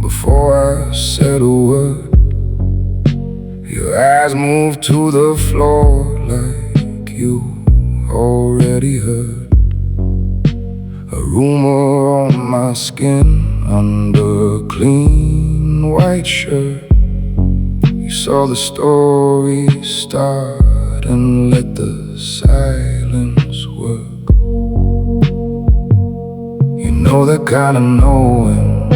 before I said a word. Your eyes moved to the floor like you already heard. A rumor on my skin under a clean white shirt. You saw the story start and let the silence work. You know that kind of knowing,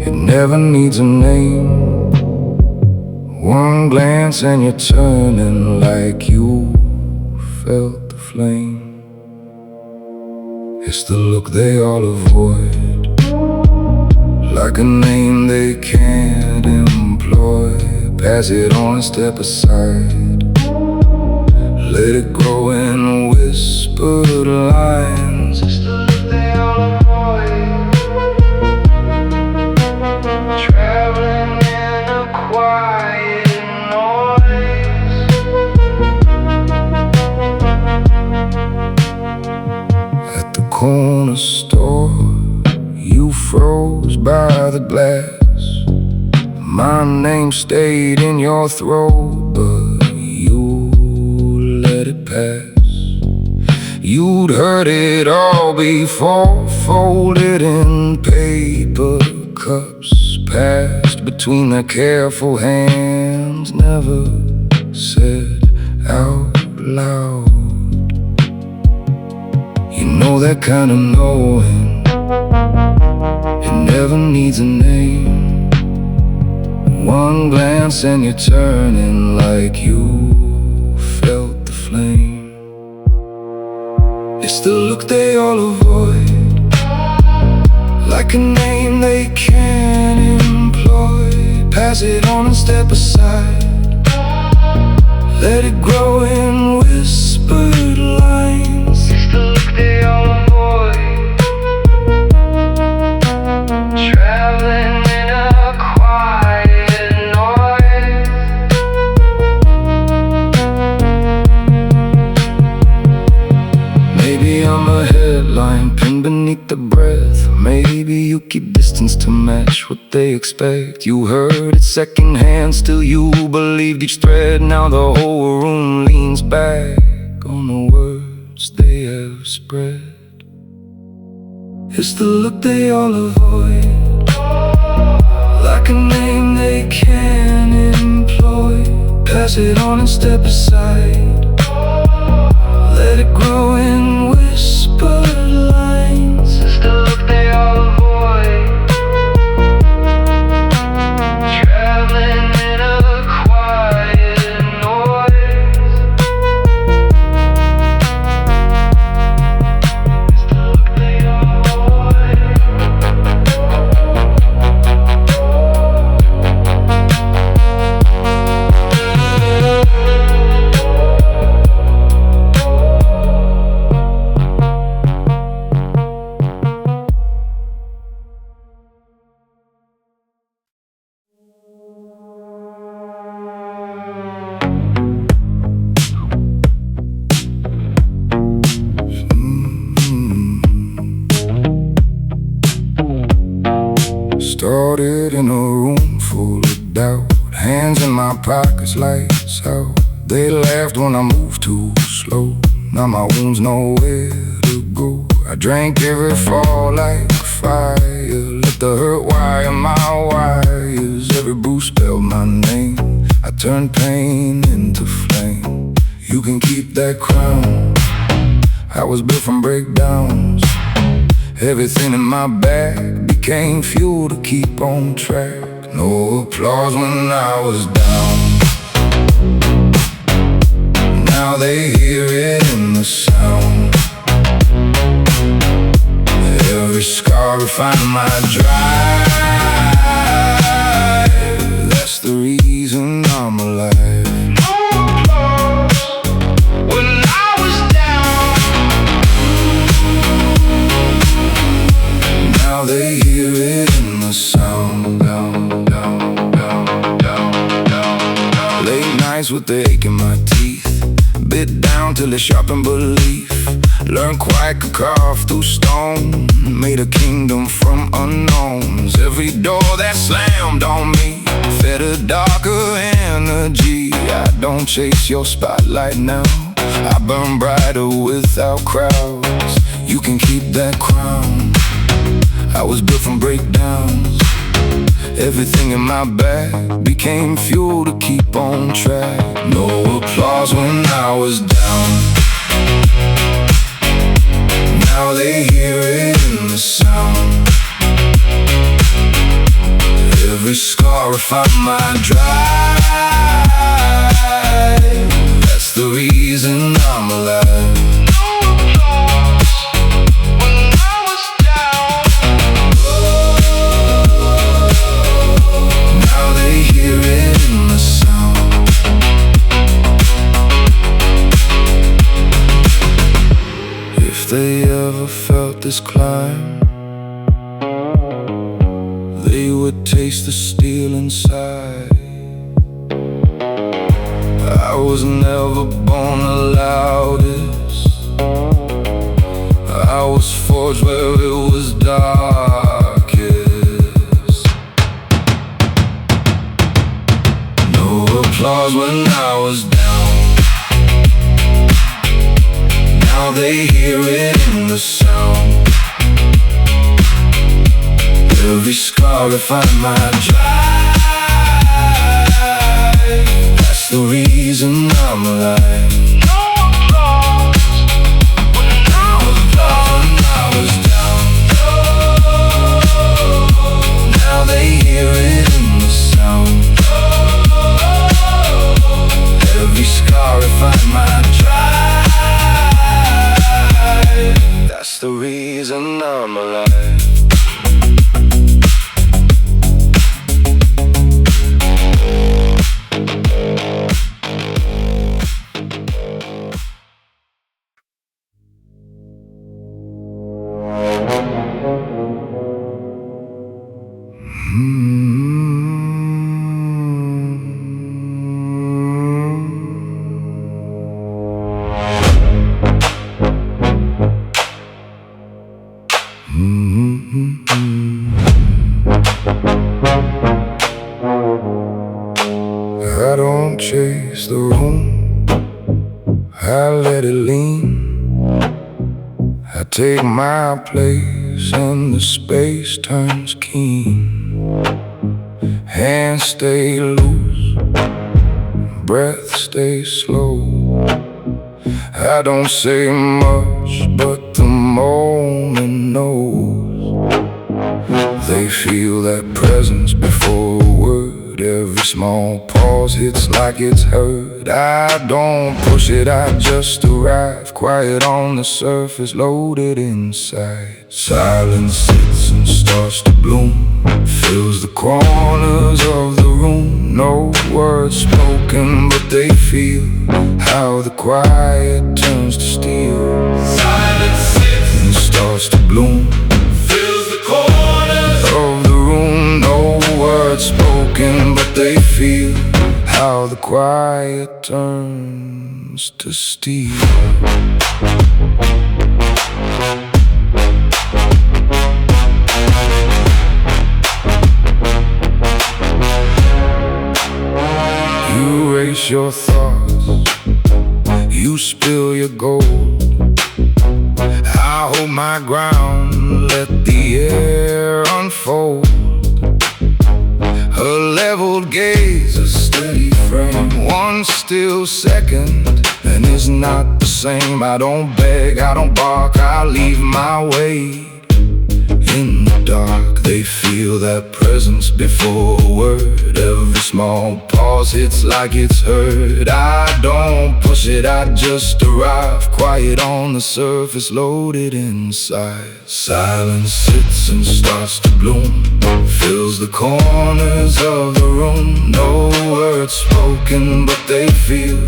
it never needs a name. One glance and you're turning like you felt the flame. It's the look they all avoid, like a name they can't employ. Pass it on and step aside. Let it grow in whispered lines. It's the look they all avoid, traveling in a quiet noise. At the corner store, you froze by the glass. My name stayed in your throat, but you let it pass. You'd heard it all before, folded in paper cups, passed between the careful hands, never said out loud. You know that kind of knowing, it never needs a name. One glance and you're turning like you felt the flame. It's the look they all avoid, like a name they can't employ. Pass it on and step aside. Let it grow in whispered lines. It's the look they all avoid, traveling in a quiet noise. Maybe I'm a headline pinned beneath the breath. Maybe you keep distance to match what they expect. You heard it secondhand, still you believed each thread. Now the whole room leans back on the words they have spread. It's the look they all avoid, like a name they can't employ. Pass it on and step aside. Let it grow in whispered lines. It's the look they all avoid, traveling in a quiet noise. It's the look they all avoid. Started in a room full of doubt, hands in my pockets, lights out. They laughed when I moved too slow. Now my wounds nowhere to go. I drank every fall like fire, let the hurt wire my wires. Every bruise spelled my name. I turned pain into flame. You can keep that crown. I was built from breakdowns. Everything in my bag became fuel to keep on track. No applause when I was down. Now they hear it in the sound. Every scar refined my drive. That's the reason I'm alive. No applause when I was down. Now they hear it in the sound. Down, down, down, down, down, down. Late nights with the ache in my teeth, bit down till it sharpened belief. Learned quiet, could carve through stone. Made a kingdom from unknowns. Every every door that slammed on me fed a darker energy. I don't chase your spotlight now, I burn brighter without crowds. You can keep that crown. I was built from breakdowns. Everything in my bag became fuel to keep on track. No applause when I was down. Now they hear it in the sound. Every scar refine my drive. That's the reason I'm alive. If they ever felt this climb, they would taste the steel inside. I was never born the loudest, I was forged where it was darkest. No applause when I was down. Now they hear it in the sound. Every scar refine my drive. That's the reason I'm alive. No applause when I was down. Now they hear it in the sound. Every scar refine my drive. That's the reason I'm alive. I don't chase the room, I let it lean. I take my place and the space turns keen. Hands stay loose, breath stays slow. I don't say much, but the moment knows. They feel that presence before a word. Every small pause hits like it's heard. I don't push it, I just arrive. Quiet on the surface, loaded inside. Silence sits and starts to bloom, fills the corners of the room. No words spoken, but they feel how the quiet turns to steel. Silence sits and starts to bloom, fills the corners of the room. No words spoken, but they feel how the quiet turns to steel. You race your thoughts, you spill your gold. I hold my ground, let the air unfold. A leveled gaze, a steady frame, one still second, and it's not the same. I don't beg, I don't bark, I leave my way. In the dark, they feel that presence before a word. Every small pause hits like it's heard. I don't push it, I just arrive. Quiet on the surface, loaded inside. Silence sits and starts to bloom, fills the corners of the room. No words spoken, but they feel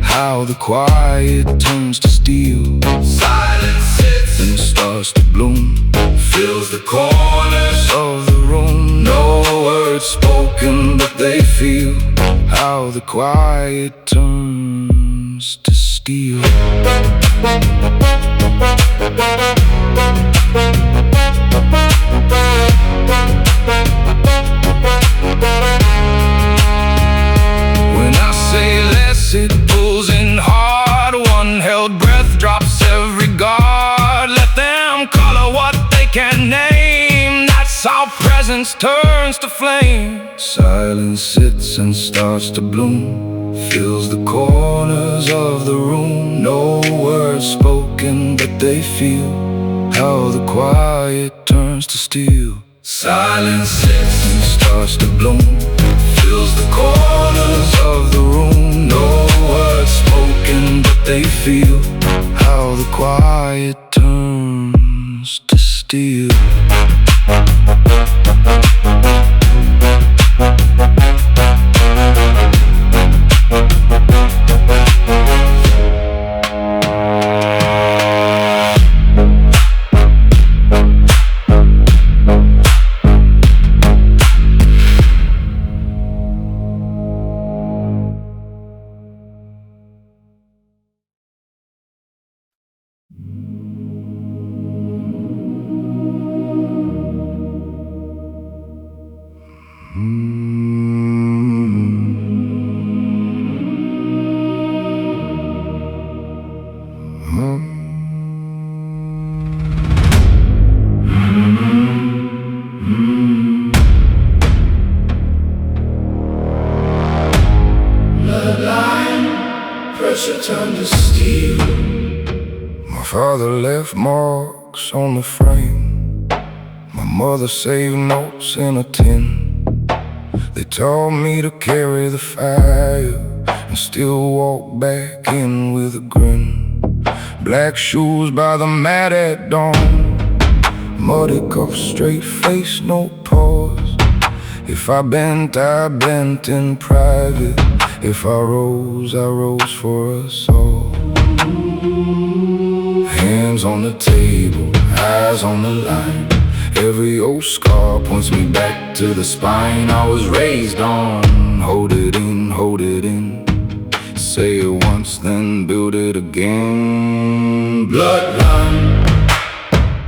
how the quiet turns to steel. Silence sits and starts to bloom, fills the corners of the room. No words spoken, but they feel how the quiet turns to steel. presence turns to flame. Silence sits and starts to bloom, fills the corners of the room. No words spoken, but they feel how the quiet turns to steel. Silence sits and starts to bloom, fills the corners of the room. No words spoken, but they feel how the quiet turns to steel. Pressure turned to steel. My father left marks on the frame. My mother saved notes in a tin. They taught me to carry the fire and still walk back in with a grin. Black shoes by the mat at dawn, muddy cuffs, straight face, no pause. If I bent in private. If I rose for us all. Hands on the table, eyes on the line. Every old scar points me back to the spine I was raised on. Hold it in. Say it once, then build it again. Bloodline,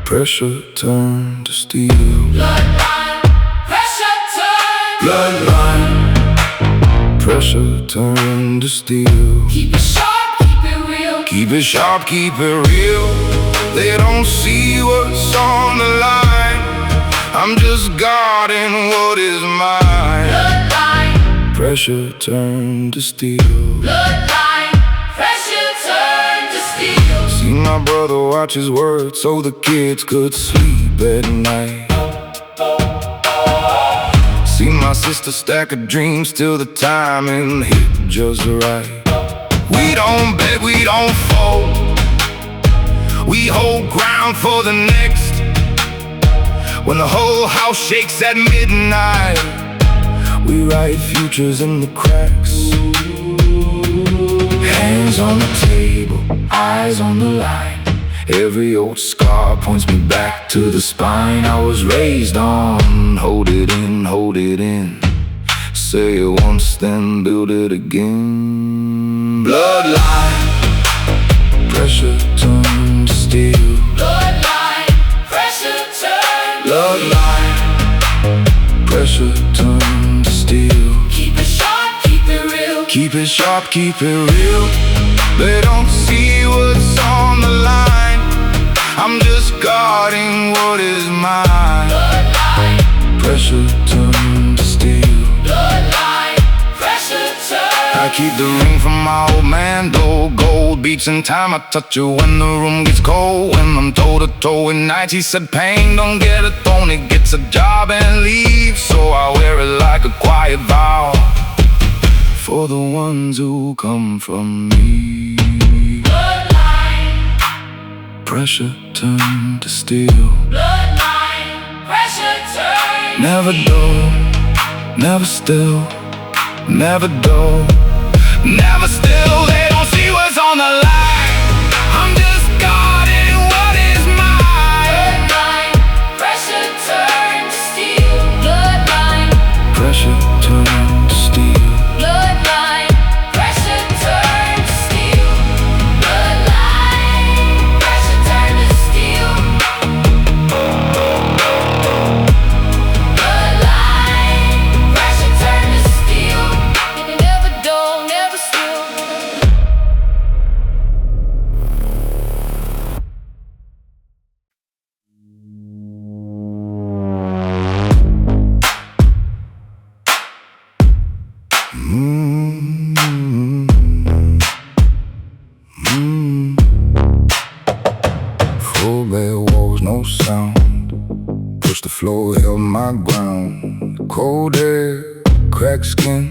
pressure turned to steel. Bloodline, pressure turned. Bloodline, pressure turned to steel. Keep it sharp, keep it real. Keep it sharp, keep it real. They don't see what's on the line. I'm just guarding what is mine. Bloodline, pressure turned to steel. Bloodline, pressure turned to steel. See my brother watch his words so the kids could sleep at night. See my sister stack of dreams till the timing hit just right. We don't beg, we don't fold. We hold ground for the next. When the whole house shakes at midnight, we write futures in the cracks. Hands on the table, eyes on the line. Every old scar points me back to the spine I was raised on. Hold it in. Say it once, then build it again. Bloodline, pressure turned to steel. Bloodline, pressure turned. Bloodline, pressure turned to steel. Keep it sharp, keep it real. Keep it sharp, keep it real. They don't see what's on the line. I'm just guarding what is mine. Bloodline, pressure turned to steel. Bloodline, pressure turned. I keep the ring from my old man, though. Gold beats in time. I touch it when the room gets cold. When I'm toe to toe with nights, he said pain don't get a throne, it gets a job and leaves. So I wear it like a quiet vow for the ones who come from me. Bloodline, Pressure turned to steel. Bloodline, pressure turned. Never dull, never still, never dull, never still. They don't see what's on the line. I'm just guarding what is mine. Bloodline, pressure turned to steel. Bloodline, Pressure turned to steel. bloodline, pressure turned to steel. Bloodline, pressure turned to steel. Bloodline, pressure turned to steel. Never dull, never still. still held my ground. Cold air, cracked skin,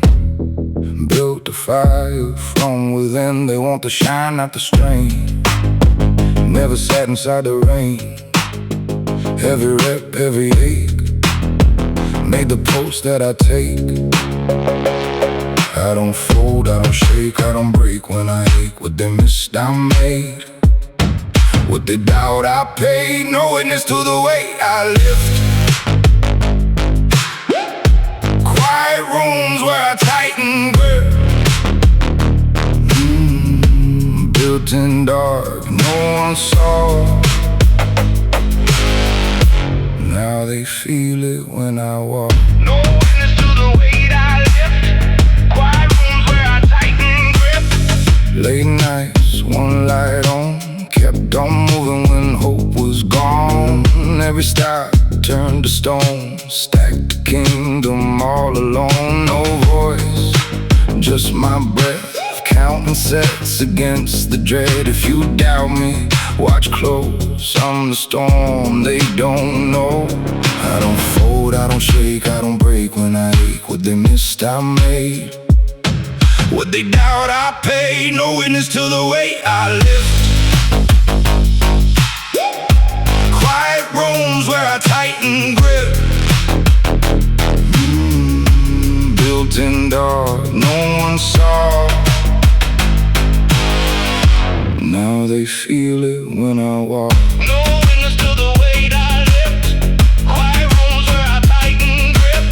built a fire from within. They want the shine, not the strain. Never sat inside the rain. Heavy rep, heavy ache, made the post that I take. I don't fold, I don't shake, I don't break when I ache. What they missed, I made. What they doubt, I paid. No witness to the way I lift. Quiet rooms where I tighten grip. Built in dark, no one saw. Now they feel it when I walk. No witness to the weight I lift. Quiet rooms where I tighten grip. Late nights, one light on, kept on moving when hope was gone. Every stop turned to stone, stacked the kingdom all alone. No voice, just my breath, counting sets against the dread. If you doubt me, watch close, I'm the storm they don't know. I don't fold, I don't shake, I don't break when I ache. What they missed, I made. What they doubt, I paid. No witness to the way I lift. Quiet rooms where I tighten grip. Built in dark, no one saw. Now they feel it when I walk. No witness to the weight I lift. Quiet rooms where I tighten grip.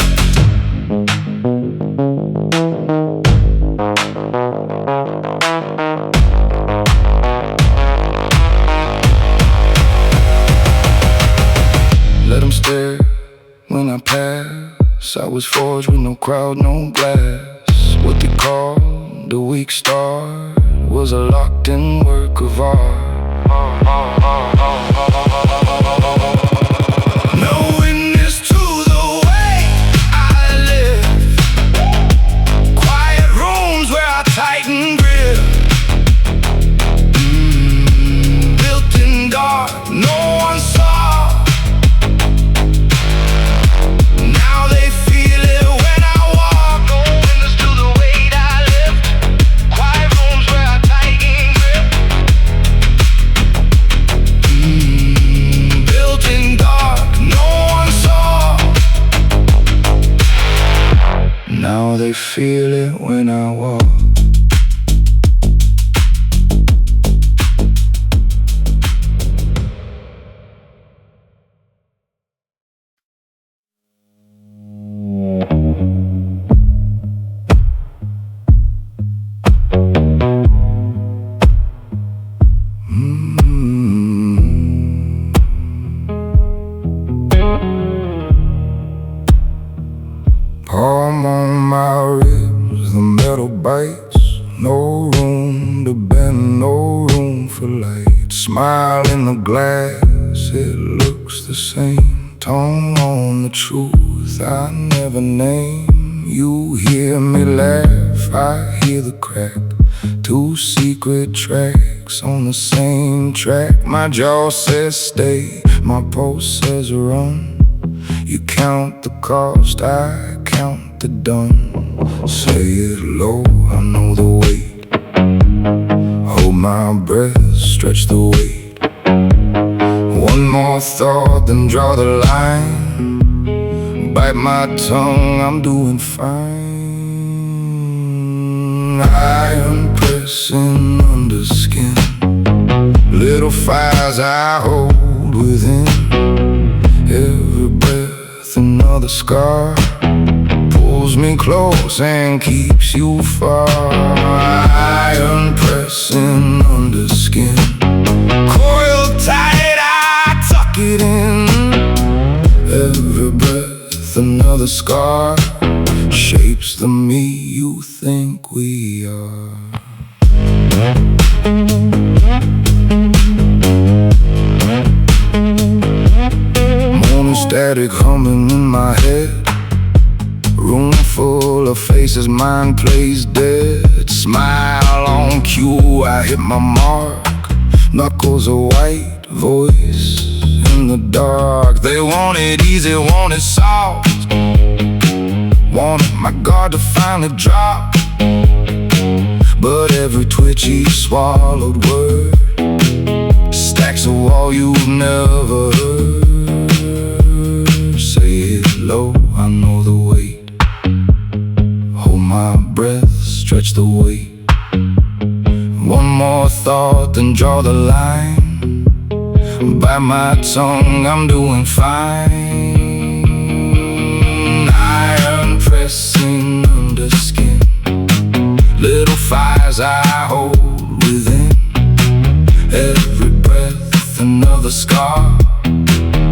Let them stare when I pass. I was forged with no crowd, no glass. What they call the weak star was a locked-in work of art. No witness to the way I live. Quiet rooms where I tighten grip. Built in dark, no one saw. Now they feel it when I walk. No witness to the weight I lift. Quiet rooms where I tighten grip. Built in dark, no one saw. Now they feel it when I walk. Palm on my ribs, the metal bites. No room to bend, no room for light. Smile in the glass, it looks the same. Tongue on the truth I never name. You hear me laugh, I hear the crack. Two secret tracks on the same track. My jaw says stay, my pulse says run. You count the cost, I count the done. Say it low, I know the weight. Hold my breath, stretch the weight. One more thought, then draw the line. Bite my tongue, I'm doing fine. Iron pressing under skin. Little fires I hold within. Every breath another scar. Pulls me close and keeps you far. Iron pressing under skin. Coiled tight, I tuck it in. Every breath another scar. Shapes the me you think we are. Morning static humming in my head. Room full of faces, mine plays dead. Smile on cue, I hit my mark. Knuckles a white, voice in in the dark. They want it easy, want it soft. Wanted my guard to finally drop, but every twitch he swallowed word stacks a wall you've never heard. Say it low, I know the weight. Hold my breath, stretch the weight. One more thought, then draw the line. Bite my tongue, I'm doing fine. Iron pressing under skin. Little fires I hold within. Every breath another scar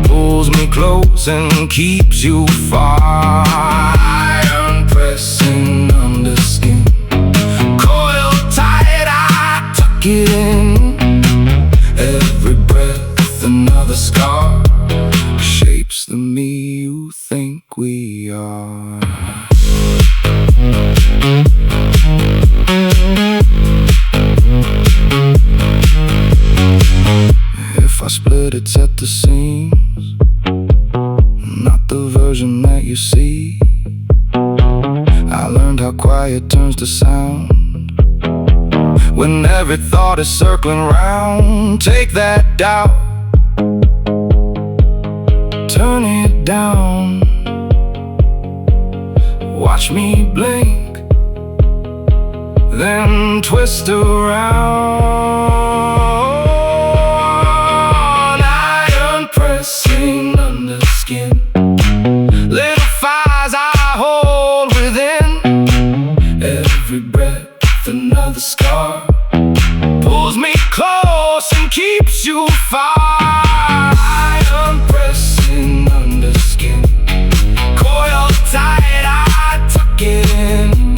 pulls me close and keeps you far. Iron pressing under skin. Coiled tight, I tuck it in. Every breath another scar shapes the me you think we are. If I split, it's at the seams, not the version that you see. I learned how quiet turns to sound when every thought is circling round. Take that doubt, turn it down. Watch me blink, then twist around. Iron pressing under skin. Little fires I hold within. Every breath another scar pulls me close and keeps you far. Iron pressing under skin. Coiled tight, I tuck it in.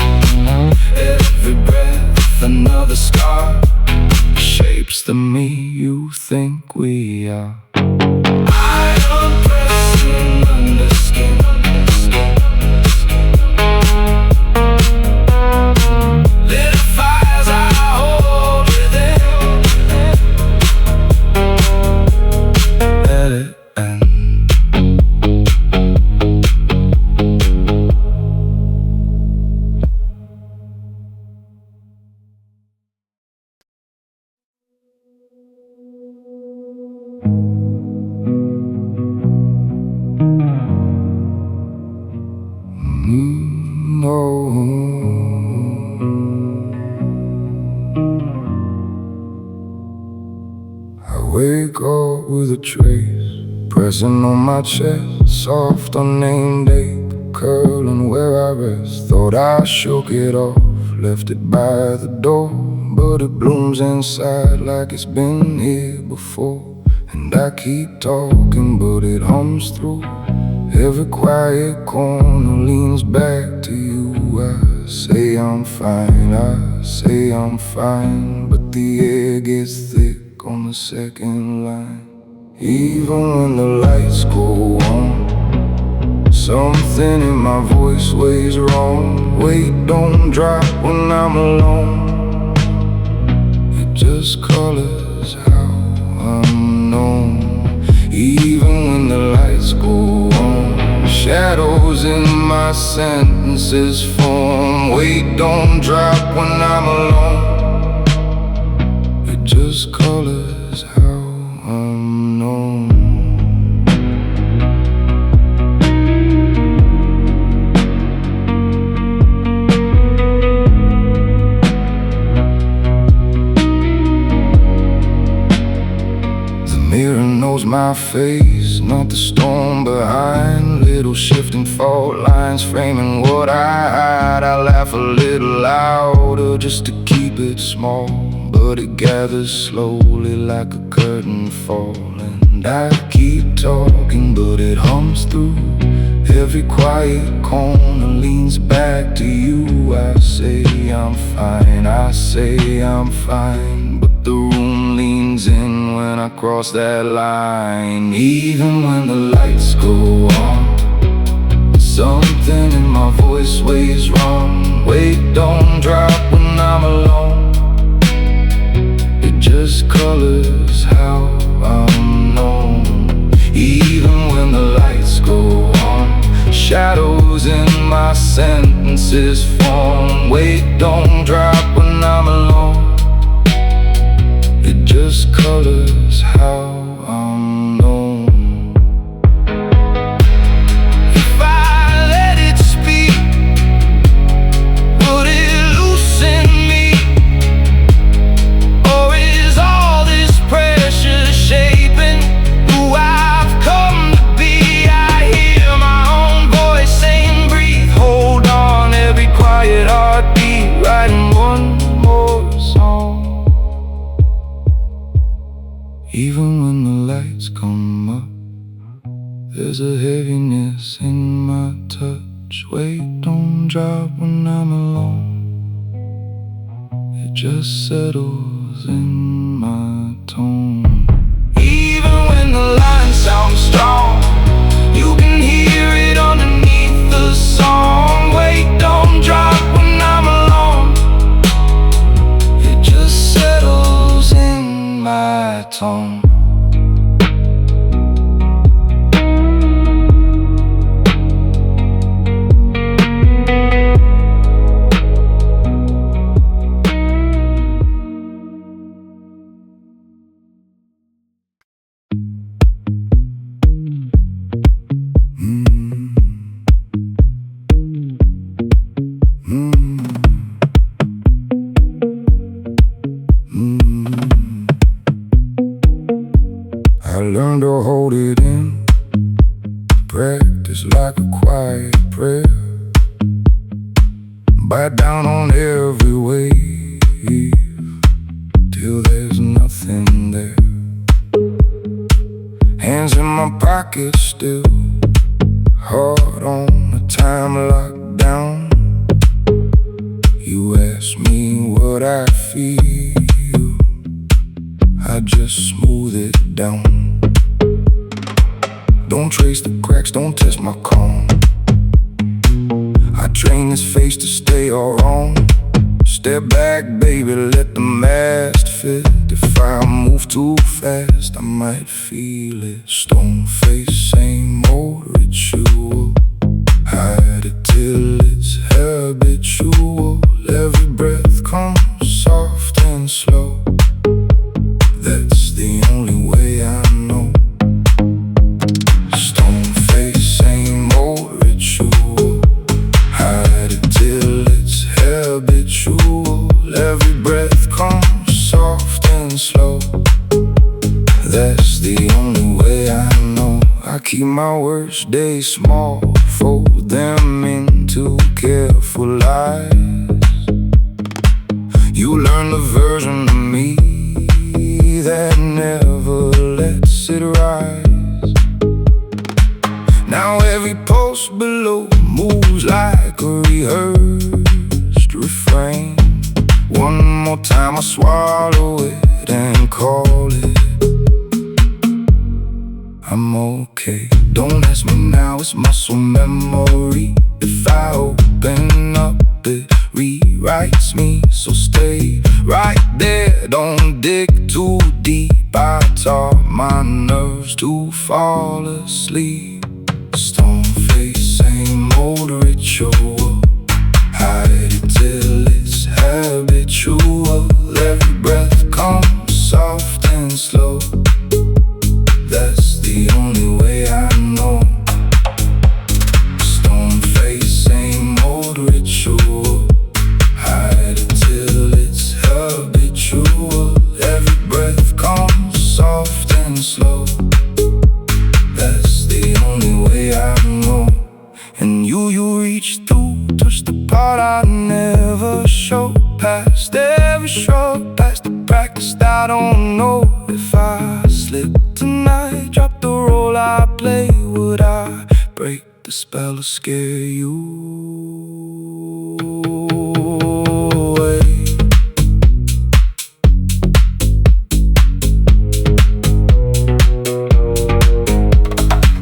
Every breath another scar shapes the me you think we are. Iron pressing under skin. Little fires I hold within. Let it end. I wake up with a trace pressing on my chest, soft unnamed ache curling where I rest. Thought I shook it off, left it by the door, but it blooms inside like it's been here before. And I keep talking, but it hums through every quiet corner, leans back to you. I say I'm fine, I say I'm fine, but the air gets thick on the second line. Even when the lights go on, something in my voice weighs wrong. Weight don't drop when I'm alone. It just colors how I'm known. Even when the lights go on, shadows in my sentences form. Weight don't drop when I'm alone. It just colors how I'm known. The mirror knows my face, not the storm behind. Little shifting fault lines framing what I hide. I laugh a little louder just to keep it small, but it gathers slowly like a curtain falling. I keep talking, but it hums through every quiet corner, leans back to you. I say I'm fine, I say I'm fine, but the room leans in when I cross that line. Even when the lights go on, something in my voice weighs wrong. Weight don't drop when I'm alone. It just colors how I'm known. sentences form. Weight don't drop when I'm alone. It just colors how I'm known. If I let it speak, would it loosen me? Or is all this pressure shaping who I've come to be? I hear my own voice saying breathe, hold on, every quiet heartbeat, writing one more song. Even when the lights come up, there's a heaviness in my touch. Weight don't drop when I'm alone. It just settles in my tone. Even when the line sounds strong, you can hear it underneath the song. Weight don't drop when I'm alone. It just settles in my tone. I learned to hold it in, practice like a quiet prayer, bite down on every wave till there's nothing there. Hands in my pockets still, heart on a time lockdown. You ask me what I feel, I just smooth it down. Don't trace the cracks, don't test my calm. I train this face to stay all wrong. Step back, baby, let the mast fit. If I move too fast, I might feel it. Stone face, same old ritual. Hide it till it's habitual. Every breath comes soft and slow. That's the only way I know. Stone face, same old ritual. Hide it till it's habitual. Every breath comes soft and slow. That's the only way I know. I keep my worst days small, fold them into careful lies. You learn the version of me that never lets it rise. Now every post below moves like a rehearsed refrain. One more time I swallow it and call it I'm okay. Don't ask me now, it's muscle memory. If I open up, it rewrites me. So stay right there, don't dig too deep. I taught my nerves to fall asleep. Stone face, same old ritual. Hide it till it's habitual. Every breath comes soft and slow. That's the only way I know. Stone face, same old ritual. Hide it till it's habitual. Every breath comes soft and slow. That's the only way I know. And you reach through, touch the part I never show. Past every shrug, past the practice I don't know. If I slip tonight, drop the role I play, would I break the spell or scare you away?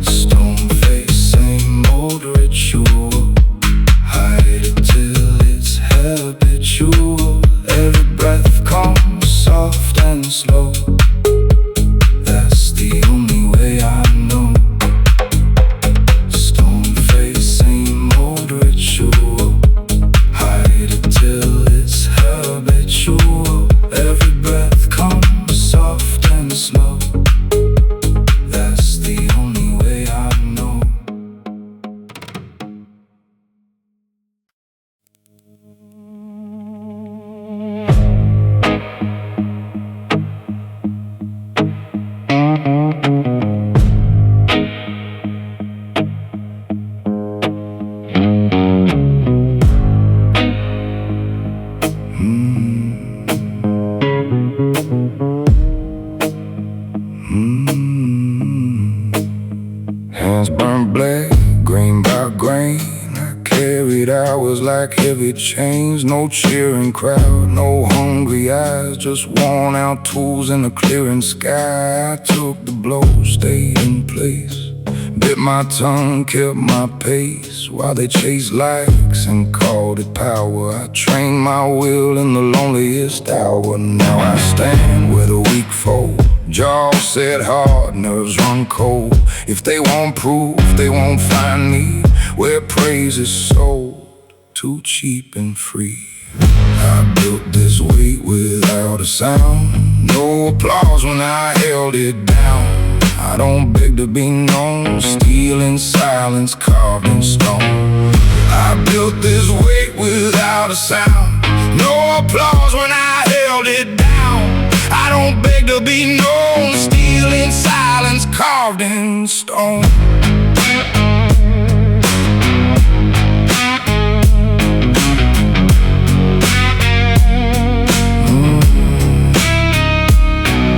Stone face, same old ritual. Hide it till it's habitual. Every breath comes soft and slow. That's the only way I know. Stone face, same old ritual. grain by grain, I carried hours like heavy chains. No cheering crowd, no hungry eyes, just worn out tools in a clearing sky. I took the blow, stayed in place, bit my tongue, kept my pace, while they chased likes and called it power. I trained my will in the loneliest hour. Now I stand where the weak fold, jaws set hard, nerves run cold. If they want proof, they won't find me where praise is sold, too cheap and free. I built this weight without a sound, no applause when I held it down. I don't beg to be known, steel in silence, carved in stone. I built this weight without a sound, no applause when I held it down. I don't beg to be known, steel in silence, carved in stone.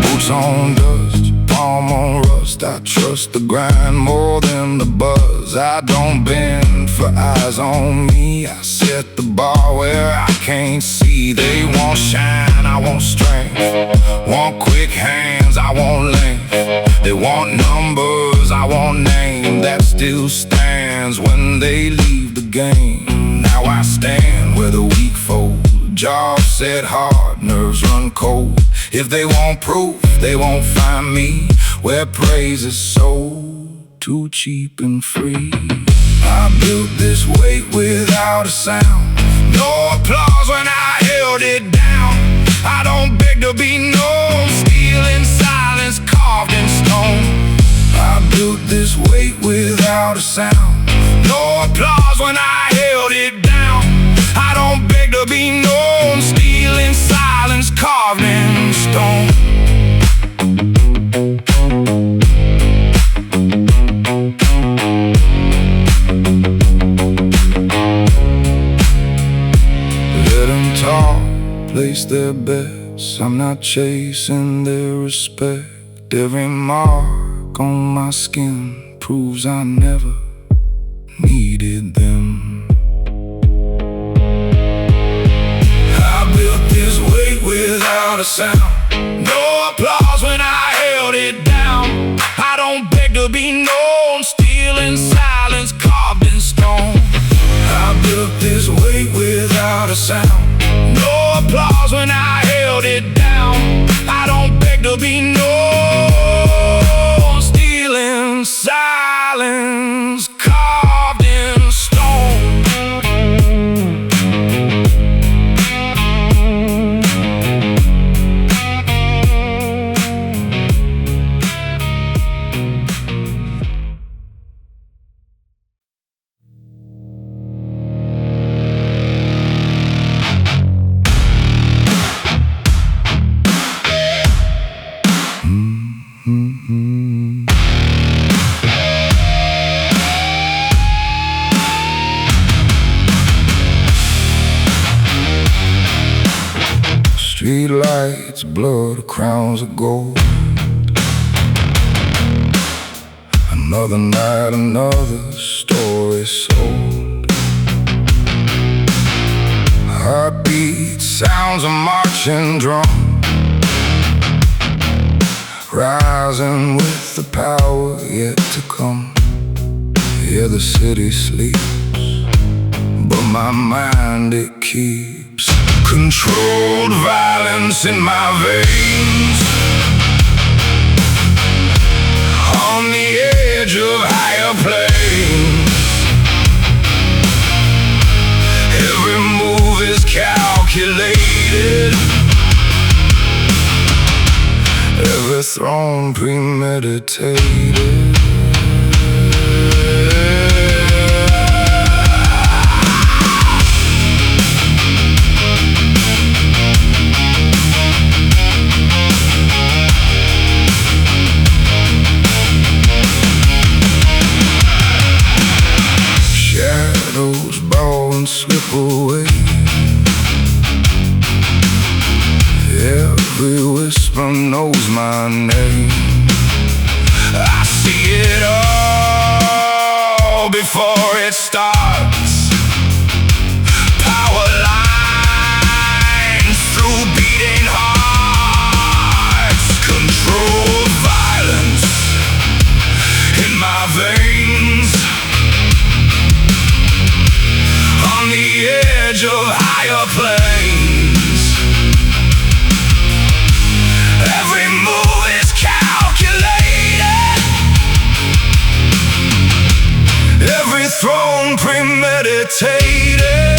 Boots on dust, palm on rust, I trust the grind more than the buzz. I don't bend for eyes on me, I set the bar where I can't see. They want shine, I want strength, want quick hands, I want length. They want numbers, I want name. That still stands when they leave the game. Now I stand where the weak fold, jaws set hard, nerves run cold. If they want proof, they won't find me where praise is sold, too cheap and free. I built this weight without a sound, no applause when I held it down. I don't beg to be known, steel in silence, carved in stone. I built this weight without a sound, no applause when I held it down. I don't beg to be known, steel in silence, carved in stone. Let them talk, place their bets, I'm not chasing their respect. Every mark on my skin proves I never needed them. I built this weight without a sound, no applause when I held it down. I don't beg to be known, steel in silence, carved in stone. I built this weight without a sound, no applause when I held it down. I don't beg to be known, steel in silence, carved in stone. Street lights, blood, crowns of gold. Another night, another story sold. Heartbeat, sounds of marching drum, rising with the power yet to come. Yeah, the city sleeps, but my mind, it keeps controlled violence in my veins, on the edge of higher planes. Every move is calculated, every throne premeditated. Shadows bow and slip away, every whisper knows my name. I see it all before before it starts. Power lines through beating hearts. Controlled violence in my veins. On the edge of higher planes. Every move is calculated. Every throne premeditated.